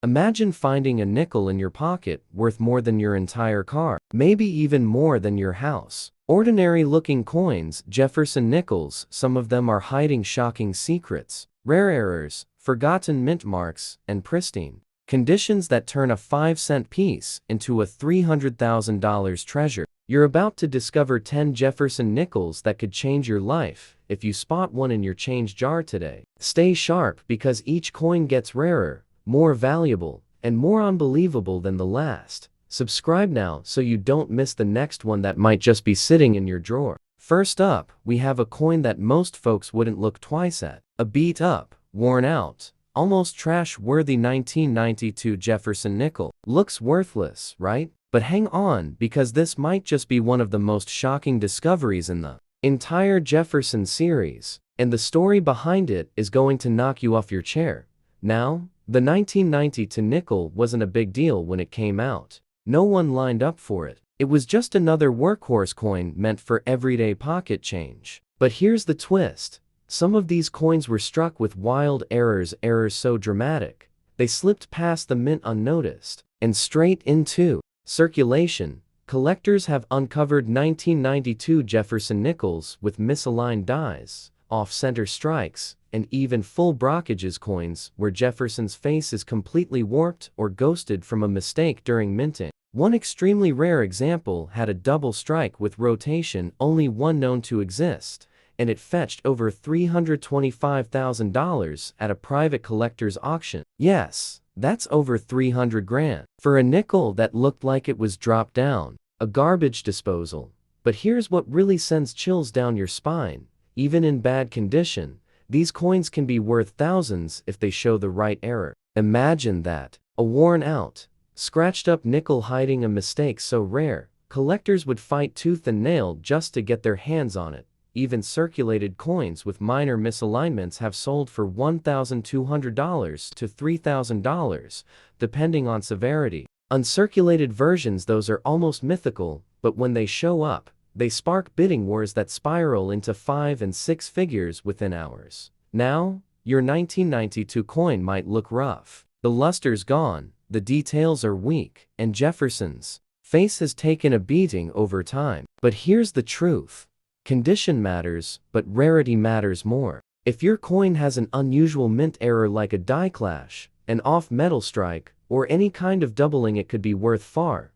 Imagine finding a nickel in your pocket worth more than your entire car, maybe even more than your house. Ordinary-looking coins, Jefferson nickels, some of them are hiding shocking secrets, rare errors, forgotten mint marks, and pristine conditions that turn a 5-cent piece into a $300,000 treasure. You're about to discover 10 Jefferson nickels that could change your life if you spot one in your change jar today. Stay sharp because each coin gets rarer, more valuable, and more unbelievable than the last. Subscribe now so you don't miss the next one that might just be sitting in your drawer. First up, we have a coin that most folks wouldn't look twice at. A beat up, worn out, almost trash-worthy 1992 Jefferson nickel. Looks worthless, right? But hang on, because this might just be one of the most shocking discoveries in the entire Jefferson series, and the story behind it is going to knock you off your chair. Now, the 1992 nickel wasn't a big deal when it came out. No one lined up for it. It was just another workhorse coin meant for everyday pocket change. But here's the twist. Some of these coins were struck with wild errors so dramatic, they slipped past the mint unnoticed, and straight into circulation. Collectors have uncovered 1992 Jefferson nickels with misaligned dies, off-center strikes, and even full brockages coins where Jefferson's face is completely warped or ghosted from a mistake during minting. One extremely rare example had a double strike with rotation, only one known to exist, and it fetched over $325,000 at a private collector's auction. Yes, that's over 300 grand. For a nickel that looked like it was dropped down a garbage disposal. But here's what really sends chills down your spine. Even in bad condition, these coins can be worth thousands if they show the right error. Imagine that. A worn out, scratched up nickel hiding a mistake so rare, collectors would fight tooth and nail just to get their hands on it. Even circulated coins with minor misalignments have sold for $1,200 to $3,000, depending on severity. Uncirculated versions, those are almost mythical, but when they show up, they spark bidding wars that spiral into 5 and 6 figures within hours. Now, your 1992 coin might look rough. The luster's gone, the details are weak, and Jefferson's face has taken a beating over time. But here's the truth. Condition matters, but rarity matters more. If your coin has an unusual mint error like a die clash, an off-metal strike, or any kind of doubling, it could be worth far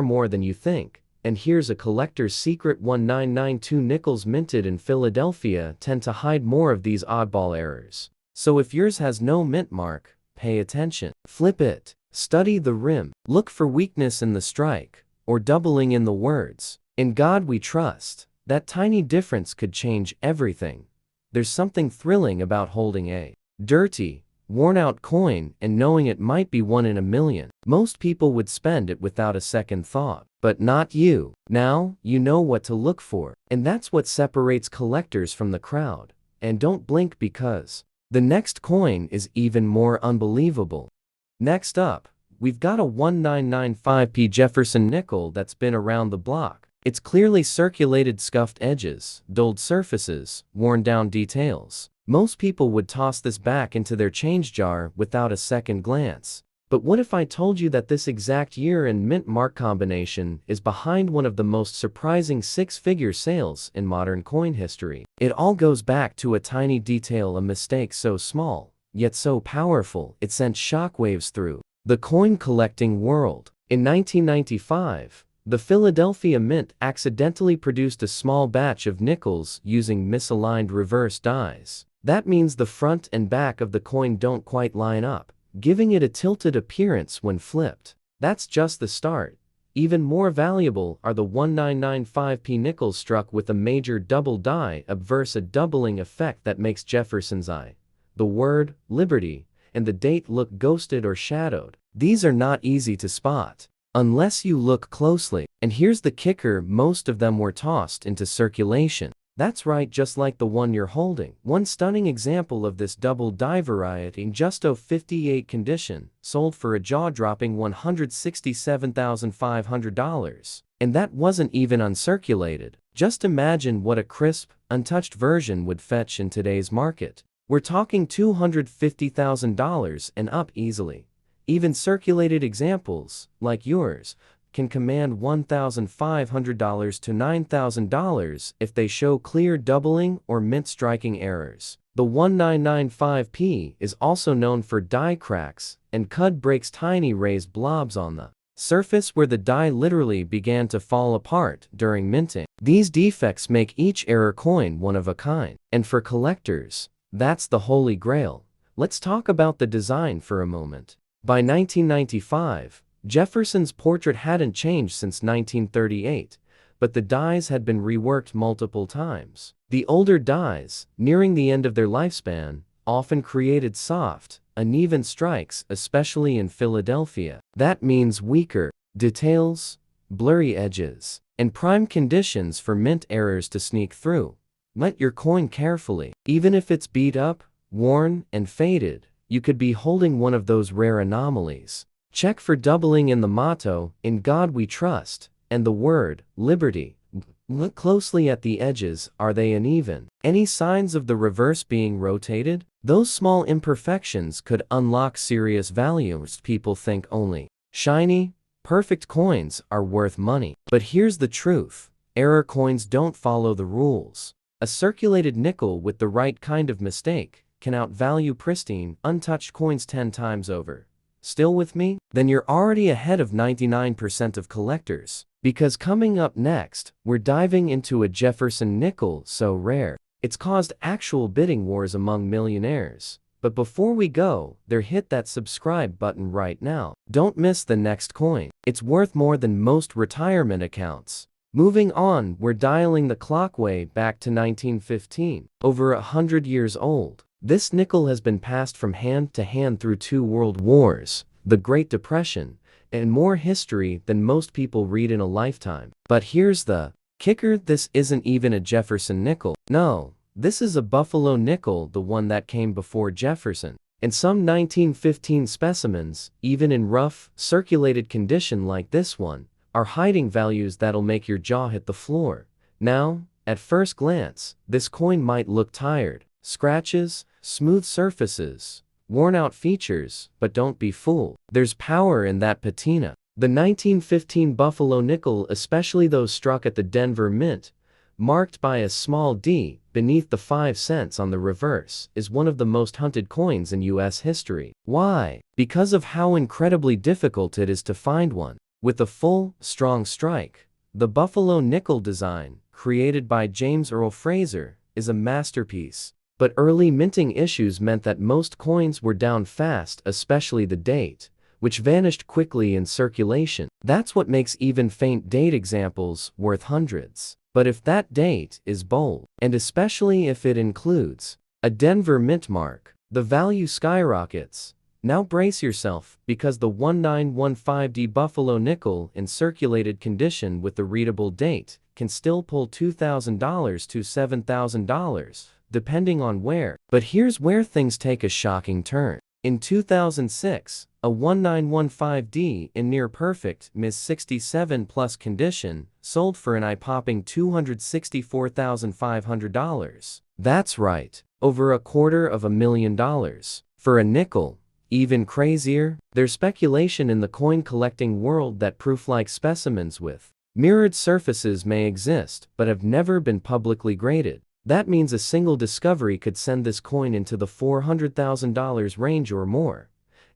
more than you think. And here's a collector's secret: 1992 nickels minted in Philadelphia tend to hide more of these oddball errors. So if yours has no mint mark, pay attention. Flip it. Study the rim. Look for weakness in the strike, or doubling in the words, "In God We Trust." That tiny difference could change everything. There's something thrilling about holding a dirty, worn-out coin and knowing it might be one in a million. Most people would spend it without a second thought. But not you. Now, you know what to look for. And that's what separates collectors from the crowd. And don't blink, because the next coin is even more unbelievable. Next up, we've got a 1995p Jefferson nickel that's been around the block. It's clearly circulated, scuffed edges, dulled surfaces, worn down details. Most people would toss this back into their change jar without a second glance. But what if I told you that this exact year and mint mark combination is behind one of the most surprising 6-figure sales in modern coin history? It all goes back to a tiny detail, a mistake so small, yet so powerful, it sent shockwaves through the coin collecting world. In 1995, the Philadelphia Mint accidentally produced a small batch of nickels using misaligned reverse dies. That means the front and back of the coin don't quite line up, giving it a tilted appearance when flipped. That's just the start. Even more valuable are the 1995p nickels struck with a major double die obverse, a doubling effect that makes Jefferson's eye, the word liberty, and the date look ghosted or shadowed. These are not easy to spot unless you look closely. And here's the kicker: most of them were tossed into circulation. That's right, just like the one you're holding. One stunning example of this double die variety in just a 58 condition sold for a jaw-dropping $167,500. And that wasn't even uncirculated. Just imagine what a crisp, untouched version would fetch in today's market. We're talking $250,000 and up easily. Even circulated examples, like yours, can command $1,500 to $9,000 if they show clear doubling or mint striking errors. The 1995P is also known for die cracks, and cud breaks tiny raised blobs on the surface where the die literally began to fall apart during minting. These defects make each error coin one of a kind. And for collectors, that's the holy grail. Let's talk about the design for a moment. By 1995, Jefferson's portrait hadn't changed since 1938, but the dies had been reworked multiple times. The older dies, nearing the end of their lifespan, often created soft, uneven strikes, especially in Philadelphia. That means weaker details, blurry edges, and prime conditions for mint errors to sneak through. Let your coin carefully. Even if it's beat up, worn, and faded, you could be holding one of those rare anomalies. Check for doubling in the motto, "In God We Trust," and the word, "Liberty." Look closely at the edges. Are they uneven? Any signs of the reverse being rotated? Those small imperfections could unlock serious values. People think only shiny, perfect coins are worth money. But here's the truth. Error coins don't follow the rules. A circulated nickel with the right kind of mistake can outvalue pristine, untouched coins 10 times over. Still with me? Then you're already ahead of 99% of collectors. Because coming up next, we're diving into a Jefferson nickel so rare, it's caused actual bidding wars among millionaires. But before we go there, hit that subscribe button right now. Don't miss the next coin. It's worth more than most retirement accounts. Moving on, we're dialing the clock way back to 1915. Over 100 years old. This nickel has been passed from hand to hand through 2 world wars, the Great Depression, and more history than most people read in a lifetime. But here's the kicker: this isn't even a Jefferson nickel. No, this is a Buffalo nickel, the one that came before Jefferson. And some 1915 specimens, even in rough, circulated condition like this one, are hiding values that'll make your jaw hit the floor. Now, at first glance, this coin might look tired. Scratches, smooth surfaces, worn-out features, but don't be fooled. There's power in that patina. The 1915 Buffalo nickel, especially those struck at the Denver Mint, marked by a small D beneath the 5 cents on the reverse, is one of the most hunted coins in U.S. history. Why? Because of how incredibly difficult it is to find one. With a full, strong strike, the Buffalo nickel design, created by James Earl Fraser, is a masterpiece. But early minting issues meant that most coins were down fast, especially the date, which vanished quickly in circulation. That's what makes even faint date examples worth hundreds. But if that date is bold, and especially if it includes a Denver Mint mark, the value skyrockets. Now brace yourself, because the 1915D Buffalo nickel in circulated condition with the readable date can still pull $2,000 to $7,000. Depending on where. But here's where things take a shocking turn. In 2006, a 1915D in near-perfect Ms. 67 plus condition sold for an eye-popping $264,500. That's right, over $250,000. For a nickel, even crazier, there's speculation in the coin-collecting world that proof-like specimens with mirrored surfaces may exist but have never been publicly graded. That means a single discovery could send this coin into the $400,000 range or more,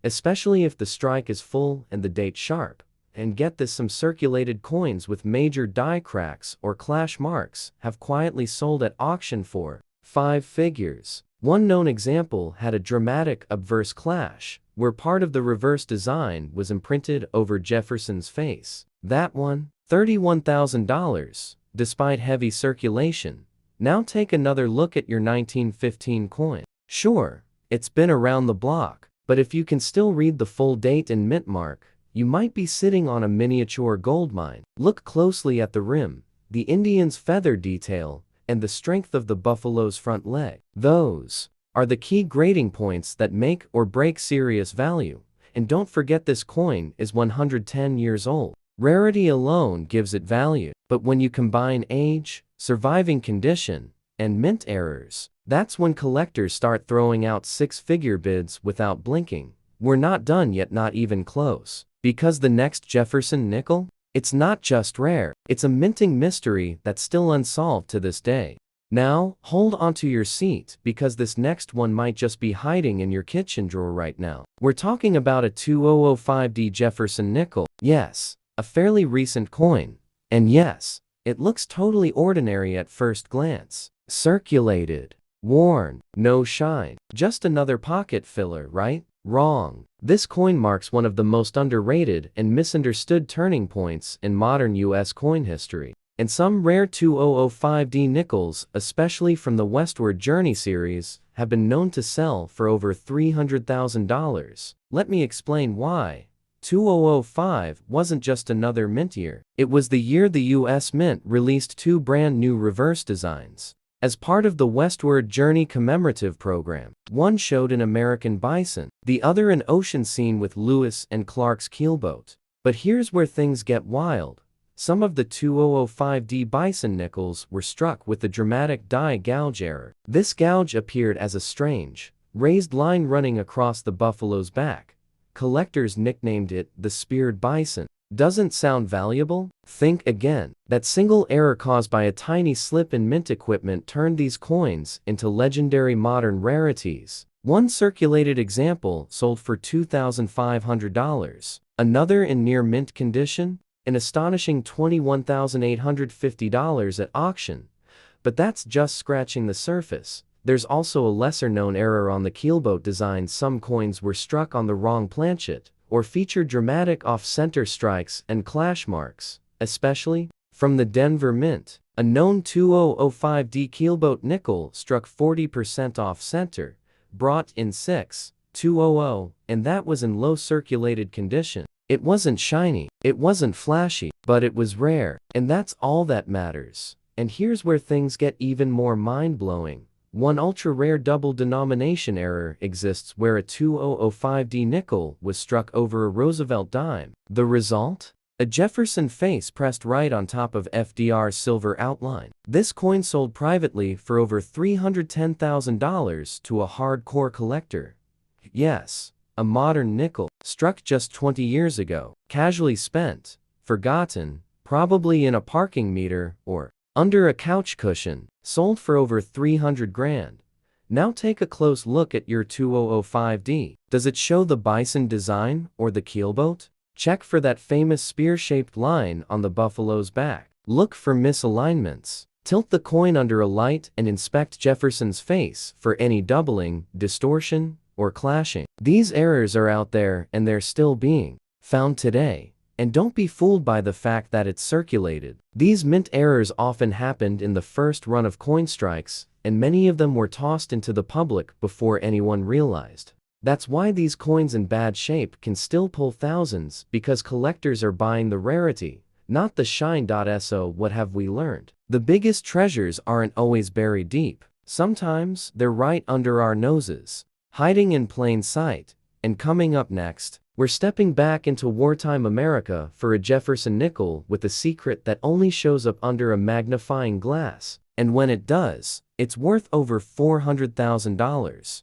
especially if the strike is full and the date sharp. And get this, some circulated coins with major die cracks or clash marks have quietly sold at auction for 5 figures. One known example had a dramatic obverse clash, where part of the reverse design was imprinted over Jefferson's face. That one, $31,000, despite heavy circulation. Now take another look at your 1915 coin. Sure, it's been around the block, but if you can still read the full date and mint mark, you might be sitting on a miniature gold mine. Look closely at the rim, the Indian's feather detail, and the strength of the buffalo's front leg. Those are the key grading points that make or break serious value. And don't forget, this coin is 110 years old. Rarity alone gives it value, but when you combine age, surviving condition, and mint errors, that's when collectors start throwing out 6-figure bids without blinking. we're not done yet, not even close. Because the next Jefferson nickel? It's not just rare, it's a minting mystery that's still unsolved to this day. Now, hold onto your seat because this next one might just be hiding in your kitchen drawer right now. We're talking about a 2005D Jefferson nickel. Yes, a fairly recent coin. And yes, it looks totally ordinary at first glance. Circulated. Worn. No shine. Just another pocket filler, right? Wrong. This coin marks one of the most underrated and misunderstood turning points in modern US coin history. And some rare 2005D nickels, especially from the Westward Journey series, have been known to sell for over $300,000. Let me explain why. 2005 wasn't just another mint year. It was the year the US Mint released two brand new reverse designs. As part of the Westward Journey commemorative program, one showed an American bison, the other an ocean scene with Lewis and Clark's keelboat. But here's where things get wild. Some of the 2005D bison nickels were struck with the dramatic die gouge error. This gouge appeared as a strange, raised line running across the buffalo's back. Collectors nicknamed it the speared bison. Doesn't sound valuable? Think again. That single error caused by a tiny slip in mint equipment turned these coins into legendary modern rarities. One circulated example sold for $2,500. Another in near mint condition? An astonishing $21,850 at auction. But that's just scratching the surface. There's also a lesser-known error on the keelboat design. Some coins were struck on the wrong planchet, or featured dramatic off-center strikes and clash marks, especially from the Denver Mint. A known 2005D keelboat nickel struck 40% off-center, brought in 6,200, and that was in low circulated condition. It wasn't shiny, it wasn't flashy, but it was rare, and that's all that matters. And here's where things get even more mind-blowing. One ultra-rare double denomination error exists where a 2005D nickel was struck over a Roosevelt dime. The result? A Jefferson face pressed right on top of FDR's silver outline. This coin sold privately for over $310,000 to a hardcore collector. Yes, a modern nickel, struck just 20 years ago, casually spent, forgotten, probably in a parking meter or under a couch cushion, sold for over $300,000. Now take a close look at your 2005D. Does it show the bison design or the keelboat? Check for that famous spear-shaped line on the buffalo's back. Look for misalignments. Tilt the coin under a light and inspect Jefferson's face for any doubling, distortion, or clashing. These errors are out there and they're still being found today. And don't be fooled by the fact that it's circulated. These mint errors often happened in the first run of coin strikes, and many of them were tossed into the public before anyone realized. That's why these coins in bad shape can still pull thousands, because collectors are buying the rarity, not the shine. So what have we learned? The biggest treasures aren't always buried deep. Sometimes they're right under our noses, hiding in plain sight. And coming up next, we're stepping back into wartime America for a Jefferson nickel with a secret that only shows up under a magnifying glass. And when it does, it's worth over $400,000.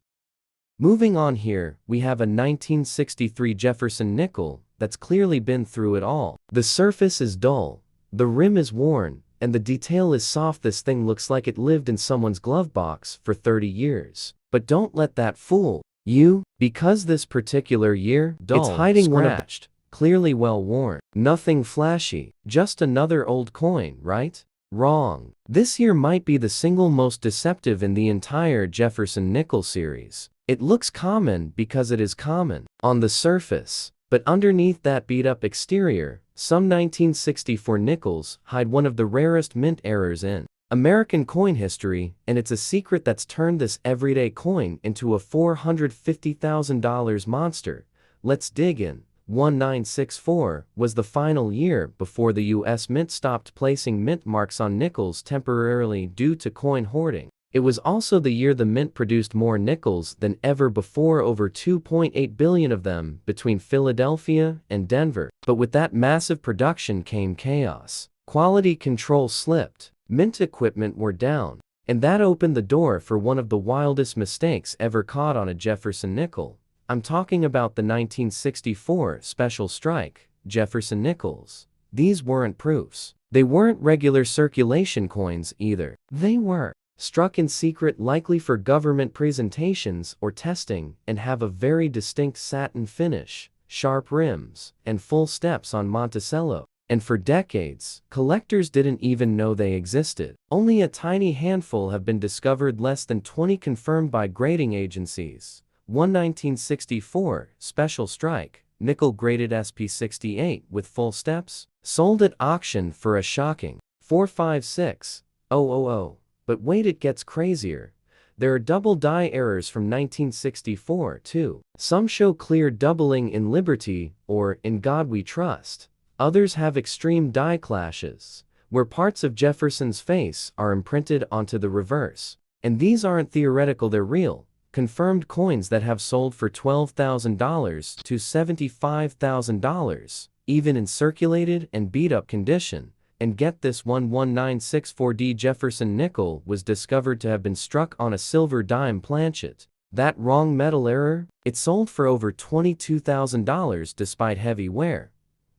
Moving on here, we have a 1963 Jefferson nickel that's clearly been through it all. The surface is dull, the rim is worn, and the detail is soft. This thing looks like it lived in someone's glove box for 30 years. But don't let that fool you, because this particular year, dull, it's hiding scratched, clearly well worn. Nothing flashy, just another old coin, right? Wrong. This here might be the single most deceptive in the entire Jefferson nickel series. It looks common because it is common on the surface, but underneath that beat-up exterior, some 1964 nickels hide one of the rarest mint errors in American coin history, and it's a secret that's turned this everyday coin into a $450,000 monster. Let's dig in. 1964 was the final year before the US Mint stopped placing mint marks on nickels temporarily due to coin hoarding. It was also the year the mint produced more nickels than ever before, over 2.8 billion of them between Philadelphia and Denver. But with that massive production came chaos. Quality control slipped. Mint equipment were down, and that opened the door for one of the wildest mistakes ever caught on a Jefferson nickel. I'm talking about the 1964 Special Strike Jefferson nickels. These weren't proofs. They weren't regular circulation coins either. They were struck in secret, likely for government presentations or testing, and have a very distinct satin finish, sharp rims, and full steps on Monticello. And for decades, collectors didn't even know they existed. Only a tiny handful have been discovered, less than 20 confirmed by grading agencies. One 1964 Special Strike nickel graded SP68 with full steps sold at auction for a shocking $456,000. But wait, it gets crazier. There are double die errors from 1964 too. Some show clear doubling in Liberty or In God We Trust. Others have extreme die clashes, where parts of Jefferson's face are imprinted onto the reverse. And these aren't theoretical, they're real, confirmed coins that have sold for $12,000 to $75,000, even in circulated and beat-up condition. And get this, 11964D Jefferson nickel was discovered to have been struck on a silver dime planchet. That wrong metal error? It sold for over $22,000 despite heavy wear.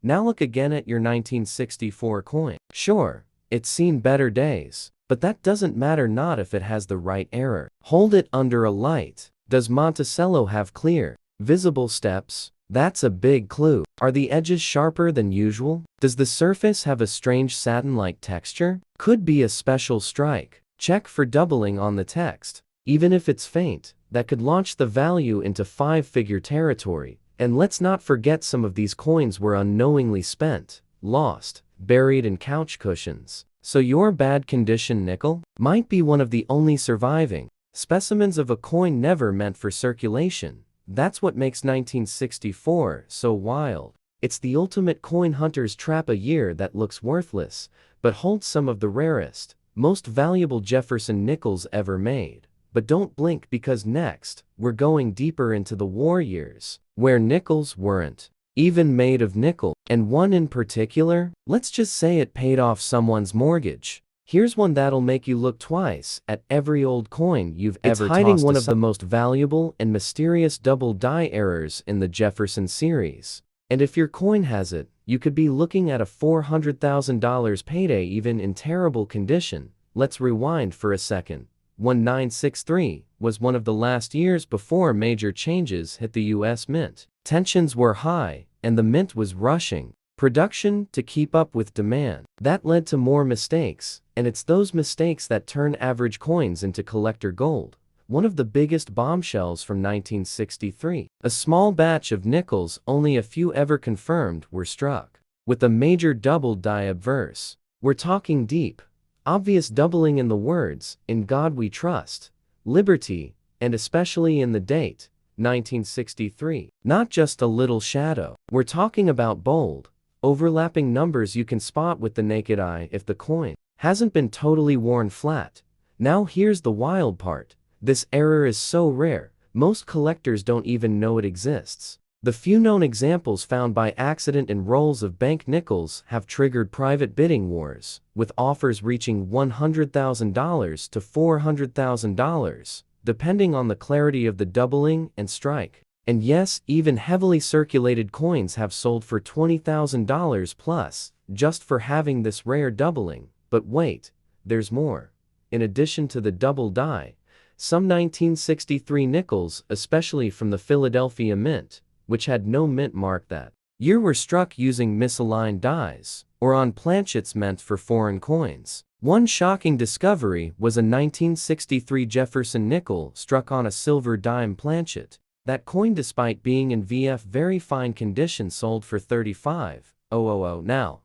Now look again at your 1964 coin. Sure, it's seen better days, but that doesn't matter, not if it has the right error. Hold it under a light. Does Monticello have clear, visible steps? That's a big clue. Are the edges sharper than usual? Does the surface have a strange satin-like texture? Could be a special strike. Check for doubling on the text. Even if it's faint, that could launch the value into five-figure territory. And let's not forget, some of these coins were unknowingly spent, lost, buried in couch cushions. So your bad condition nickel might be one of the only surviving specimens of a coin never meant for circulation. That's what makes 1964 so wild. It's the ultimate coin hunter's trap, a year that looks worthless, but holds some of the rarest, most valuable Jefferson nickels ever made. But don't blink, because next, we're going deeper into the war years, where nickels weren't even made of nickel. And one in particular, let's just say it paid off someone's mortgage. Here's one that'll make you look twice at every old coin you've ever tossed. It's hiding one of the most valuable and mysterious double die errors in the Jefferson series. And if your coin has it, you could be looking at a $400,000 payday, even in terrible condition. Let's rewind for a second. 1963 was one of the last years before major changes hit the U.S. Mint. Tensions were high, and the Mint was rushing production to keep up with demand. That led to more mistakes, and it's those mistakes that turn average coins into collector gold. One of the biggest bombshells from 1963. A small batch of nickels, only a few ever confirmed, were struck with a major double die obverse. We're talking deep, obvious doubling in the words, "In God We Trust," "Liberty," and especially in the date, 1963. Not just a little shadow. We're talking about bold, overlapping numbers you can spot with the naked eye if the coin hasn't been totally worn flat. Now here's the wild part. This error is so rare, most collectors don't even know it exists. The few known examples found by accident in rolls of bank nickels have triggered private bidding wars, with offers reaching $100,000 to $400,000, depending on the clarity of the doubling and strike. And yes, even heavily circulated coins have sold for $20,000 plus, just for having this rare doubling. But wait, there's more. In addition to the double die, some 1963 nickels, especially from the Philadelphia Mint, which had no mint mark that year, were struck using misaligned dies, or on planchets meant for foreign coins. One shocking discovery was a 1963 Jefferson nickel struck on a silver dime planchet. That coin, despite being in very fine condition, sold for $35,000. Now,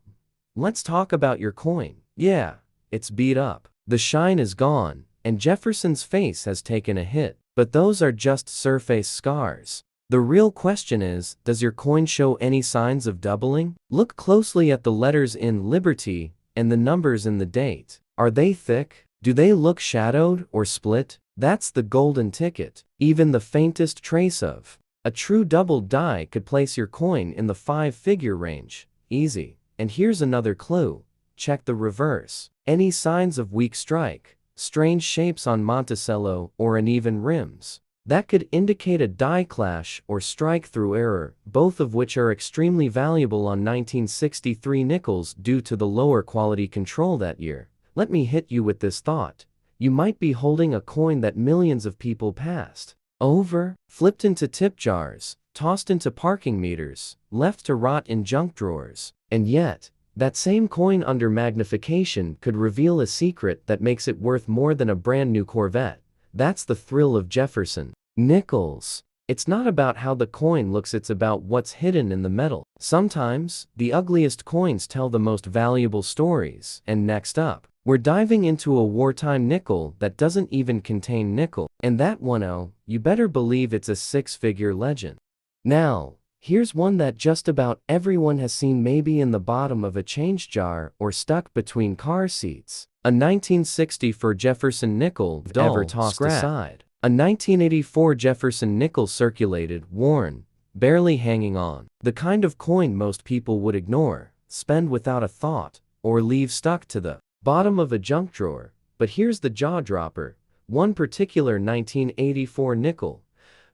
let's talk about your coin. Yeah, it's beat up. The shine is gone, and Jefferson's face has taken a hit. But those are just surface scars. The real question is, does your coin show any signs of doubling? Look closely at the letters in Liberty and the numbers in the date. Are they thick? Do they look shadowed or split? That's the golden ticket. Even the faintest trace of a true double die could place your coin in the five-figure range. Easy. And here's another clue. Check the reverse. Any signs of weak strike, strange shapes on Monticello, or uneven rims? That could indicate a die clash or strike-through error, both of which are extremely valuable on 1963 nickels due to the lower quality control that year. Let me hit you with this thought. You might be holding a coin that millions of people passed over, flipped into tip jars, tossed into parking meters, left to rot in junk drawers. And yet, that same coin under magnification could reveal a secret that makes it worth more than a brand new Corvette. That's the thrill of Jefferson nickels. It's not about how the coin looks, it's about what's hidden in the metal. Sometimes, the ugliest coins tell the most valuable stories. And next up, we're diving into a wartime nickel that doesn't even contain nickel. And that one, oh, you better believe it's a six-figure legend. Now, here's one that just about everyone has seen, maybe in the bottom of a change jar or stuck between car seats. A 1964 Jefferson nickel, dull, ever tossed aside. A 1984 Jefferson nickel, circulated, worn, barely hanging on. The kind of coin most people would ignore, spend without a thought, or leave stuck to the bottom of a junk drawer. But here's the jaw-dropper. One particular 1984 nickel,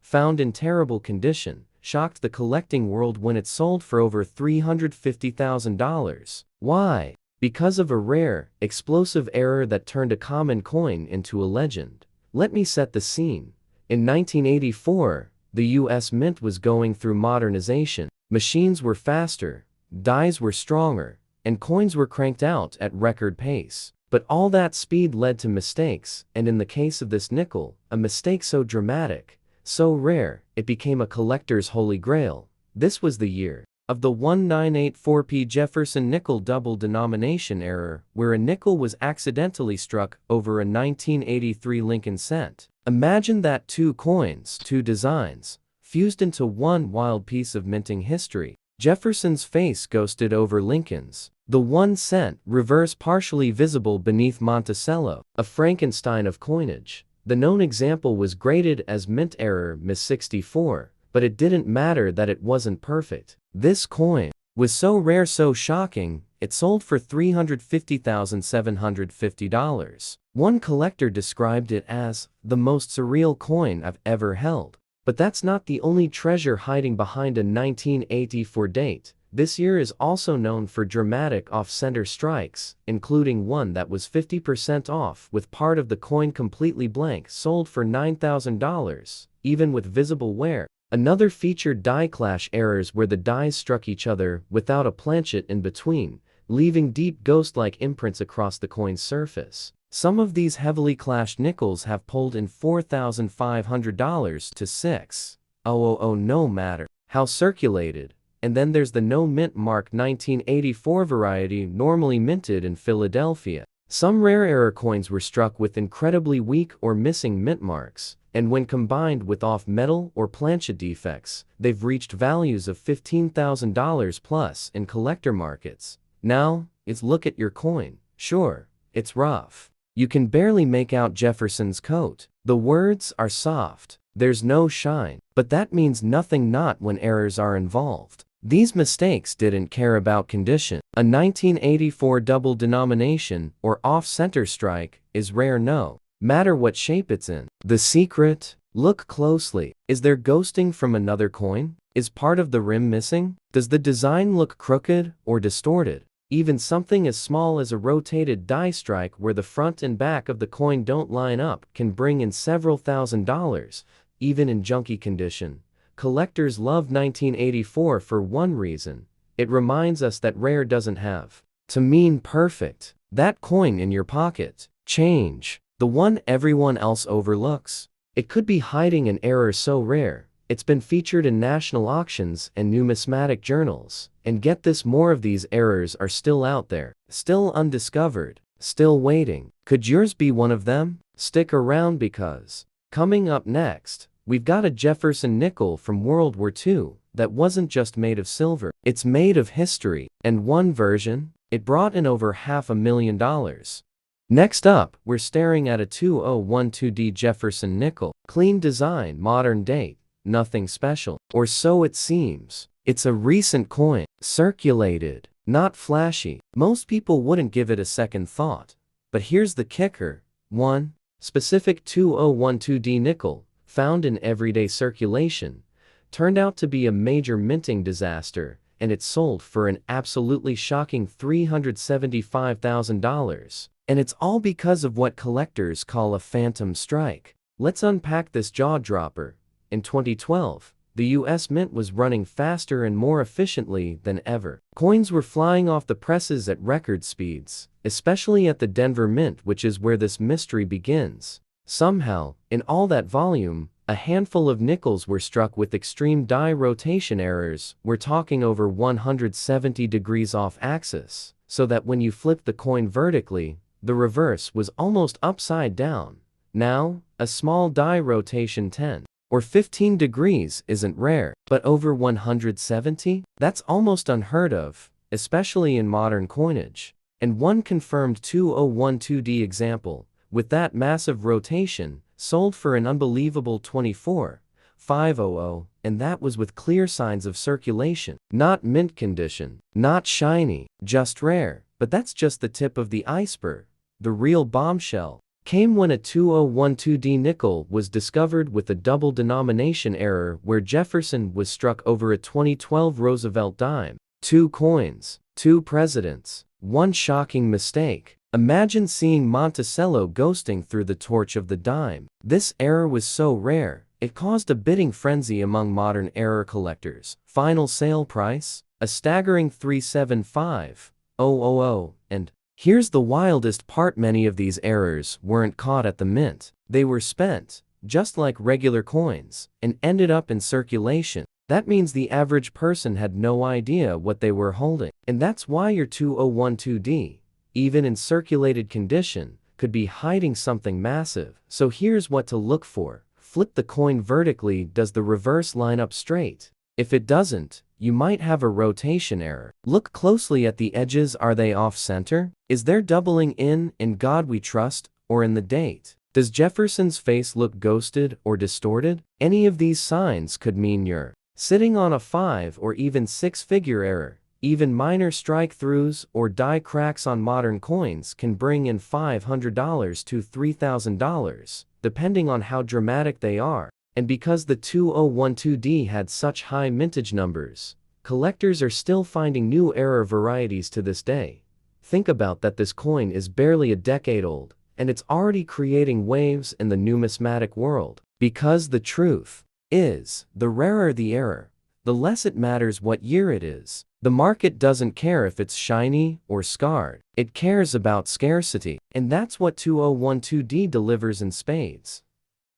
found in terrible condition, shocked the collecting world when it sold for over $350,000. Why? Because of a rare, explosive error that turned a common coin into a legend. Let me set the scene. In 1984, the US Mint was going through modernization. Machines were faster, dies were stronger, and coins were cranked out at record pace. But all that speed led to mistakes, and in the case of this nickel, a mistake so dramatic, so rare, it became a collector's holy grail. This was the year of the 1984p Jefferson nickel double denomination error, where a nickel was accidentally struck over a 1983 Lincoln cent. Imagine that, two coins, two designs, fused into one wild piece of minting history. Jefferson's face ghosted over Lincoln's. The 1 cent reverse partially visible beneath Monticello, a Frankenstein of coinage. The known example was graded as mint error Miss 64, but it didn't matter that it wasn't perfect. This coin was so rare, so shocking, it sold for $350,750. One collector described it as the most surreal coin I've ever held. But that's not the only treasure hiding behind a 1984 date. This year is also known for dramatic off-center strikes, including one that was 50% off with part of the coin completely blank, sold for $9,000, even with visible wear. Another featured die clash errors where the dies struck each other without a planchet in between, leaving deep ghost-like imprints across the coin's surface. Some of these heavily clashed nickels have pulled in $4,500 to $6,000 no matter how circulated. And then there's the no mint mark 1984 variety, normally minted in Philadelphia. Some rare error coins were struck with incredibly weak or missing mint marks, and when combined with off-metal or planchet defects, they've reached values of $15,000 plus in collector markets. Now, let's look at your coin. Sure, it's rough. You can barely make out Jefferson's coat. The words are soft. There's no shine. But that means nothing, not when errors are involved. These mistakes didn't care about condition. A 1984 double denomination or off-center strike is rare, no matter what shape it's in. The secret? Look closely. Is there ghosting from another coin? Is part of the rim missing? Does the design look crooked or distorted? Even something as small as a rotated die strike where the front and back of the coin don't line up can bring in several $1,000s, even in junky condition. Collectors love 1984 for one reason. It reminds us that rare doesn't have to mean perfect. That coin in your pocket, change, the one everyone else overlooks, it could be hiding an error so rare, it's been featured in national auctions and numismatic journals. And get this, more of these errors are still out there, still undiscovered, still waiting. Could yours be one of them? Stick around, because coming up next, we've got a Jefferson nickel from World War II that wasn't just made of silver, it's made of history. And one version, it brought in over $500,000. Next up, we're staring at a 2012D Jefferson nickel. Clean design, modern date, nothing special. Or so it seems. It's a recent coin, circulated, not flashy. Most people wouldn't give it a second thought. But here's the kicker. One specific 2012D nickel, found in everyday circulation, turned out to be a major minting disaster, and it sold for an absolutely shocking $375,000. And it's all because of what collectors call a phantom strike. Let's unpack this jaw-dropper. In 2012, the US Mint was running faster and more efficiently than ever. Coins were flying off the presses at record speeds, especially at the Denver Mint, which is where this mystery begins. Somehow, in all that volume, a handful of nickels were struck with extreme die rotation errors. We're talking over 170 degrees off axis, so that when you flipped the coin vertically, the reverse was almost upside down. Now, a small die rotation 10 or 15 degrees isn't rare, but over 170? That's almost unheard of, especially in modern coinage. And one confirmed 2012D example, with that massive rotation, sold for an unbelievable $24,500, and that was with clear signs of circulation. Not mint condition, not shiny, just rare. But that's just the tip of the iceberg. The real bombshell came when a 2012D nickel was discovered with a double denomination error where Jefferson was struck over a 2012 Roosevelt dime. 2 coins, 2 presidents, 1 shocking mistake. Imagine seeing Monticello ghosting through the torch of the dime. This error was so rare, it caused a bidding frenzy among modern error collectors. Final sale price? A staggering $375,000, and here's the wildest part: many of these errors weren't caught at the mint. They were spent, just like regular coins, and ended up in circulation. That means the average person had no idea what they were holding. And that's why your 2012D, even in circulated condition, could be hiding something massive. So here's what to look for. Flip the coin vertically. Does the reverse line up straight? If it doesn't, you might have a rotation error. Look closely at the edges. Are they off-center? Is there doubling in God we trust, or in the date? Does Jefferson's face look ghosted or distorted? Any of these signs could mean you're sitting on a 5 or even 6-figure error. Even minor strike-throughs or die cracks on modern coins can bring in $500 to $3,000, depending on how dramatic they are. And because the 2012D had such high mintage numbers, collectors are still finding new error varieties to this day. Think about that. This coin is barely a decade old, and it's already creating waves in the numismatic world. Because the truth is, the rarer the error, the less it matters what year it is. The market doesn't care if it's shiny or scarred. It cares about scarcity. And that's what 2012D delivers in spades.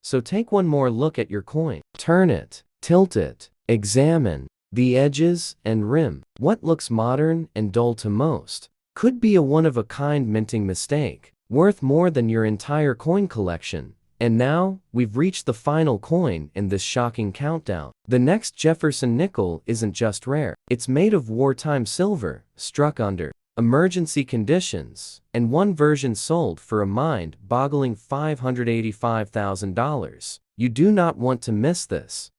So take one more look at your coin. Turn it, tilt it, examine the edges and rim. What looks modern and dull to most could be a one-of-a-kind minting mistake, worth more than your entire coin collection. And now, we've reached the final coin in this shocking countdown. The next Jefferson nickel isn't just rare. It's made of wartime silver, struck under emergency conditions, and one version sold for a mind-boggling $585,000. You do not want to miss this.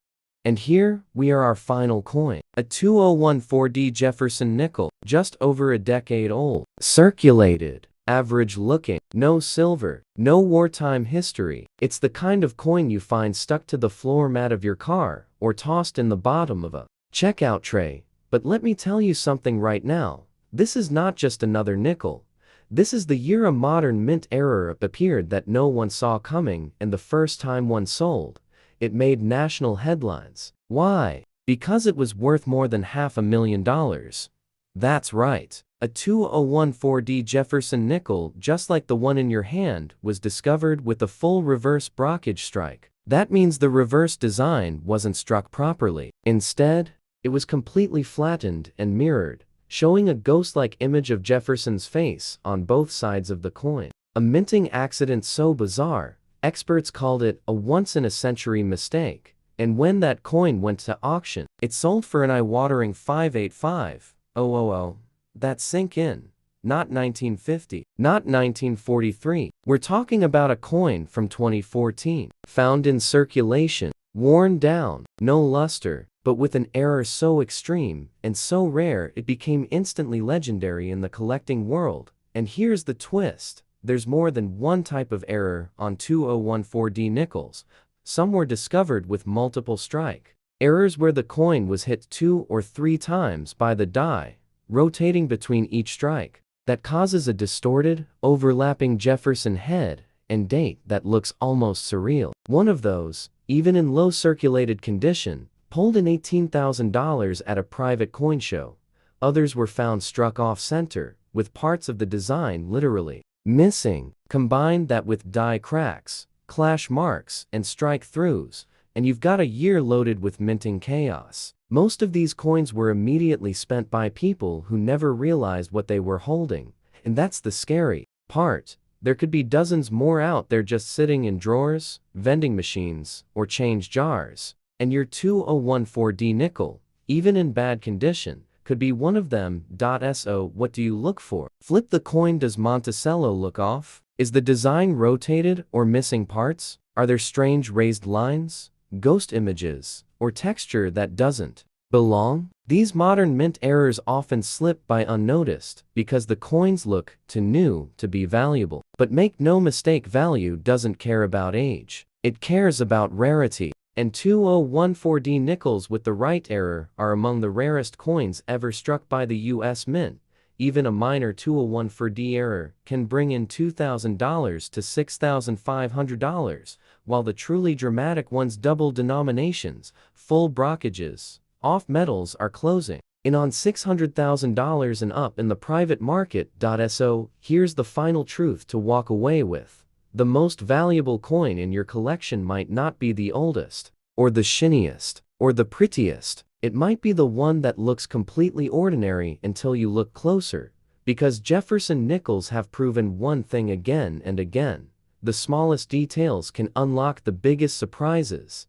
And here, we are, our final coin. A 2014D Jefferson nickel, just over a decade old. Circulated. Average looking, no silver, no wartime history. It's the kind of coin you find stuck to the floor mat of your car or tossed in the bottom of a checkout tray. But let me tell you something right now. This is not just another nickel. This is the year a modern mint error appeared that no one saw coming, and the first time one sold, it made national headlines. Why? Because it was worth more than $500,000. That's right. A 2014D Jefferson nickel, just like the one in your hand, was discovered with a full reverse blockage strike. That means the reverse design wasn't struck properly. Instead, it was completely flattened and mirrored, showing a ghost-like image of Jefferson's face on both sides of the coin. A minting accident so bizarre, experts called it a once-in-a-century mistake. And when that coin went to auction, it sold for an eye-watering $585,000. That sink in. Not 1950, not 1943. We're talking about a coin from 2014, found in circulation, worn down, no luster, but with an error so extreme and so rare it became instantly legendary in the collecting world. And here's the twist. There's more than one type of error on 2014D nickels. Some were discovered with multiple strike errors where the coin was hit 2 or 3 times by the die, rotating between each strike. That causes a distorted, overlapping Jefferson head and date that looks almost surreal. One of those, even in low circulated condition, pulled in $18,000 at a private coin show. Others were found struck off-center, with parts of the design literally missing. Combine that with die cracks, clash marks, and strike-throughs, and you've got a year loaded with minting chaos. Most of these coins were immediately spent by people who never realized what they were holding, and that's the scary part. There could be dozens more out there just sitting in drawers, vending machines, or change jars. And your 2014D nickel, even in bad condition, could be one of them. So what do you look for? Flip the coin. Does Monticello look off? Is the design rotated or missing parts? Are there strange raised lines, ghost images, or texture that doesn't belong? These modern mint errors often slip by unnoticed because the coins look too new to be valuable. But make no mistake, value doesn't care about age. It cares about rarity. And 2014D nickels with the right error are among the rarest coins ever struck by the US Mint. Even a minor 2014D error can bring in $2,000 to $6,500, while the truly dramatic ones double denominations, full brockages, off metals are closing in on $600,000 and up in the private market. So here's the final truth to walk away with. The most valuable coin in your collection might not be the oldest, or the shiniest, or the prettiest. It might be the one that looks completely ordinary until you look closer, because Jefferson nickels have proven one thing again and again: the smallest details can unlock the biggest surprises.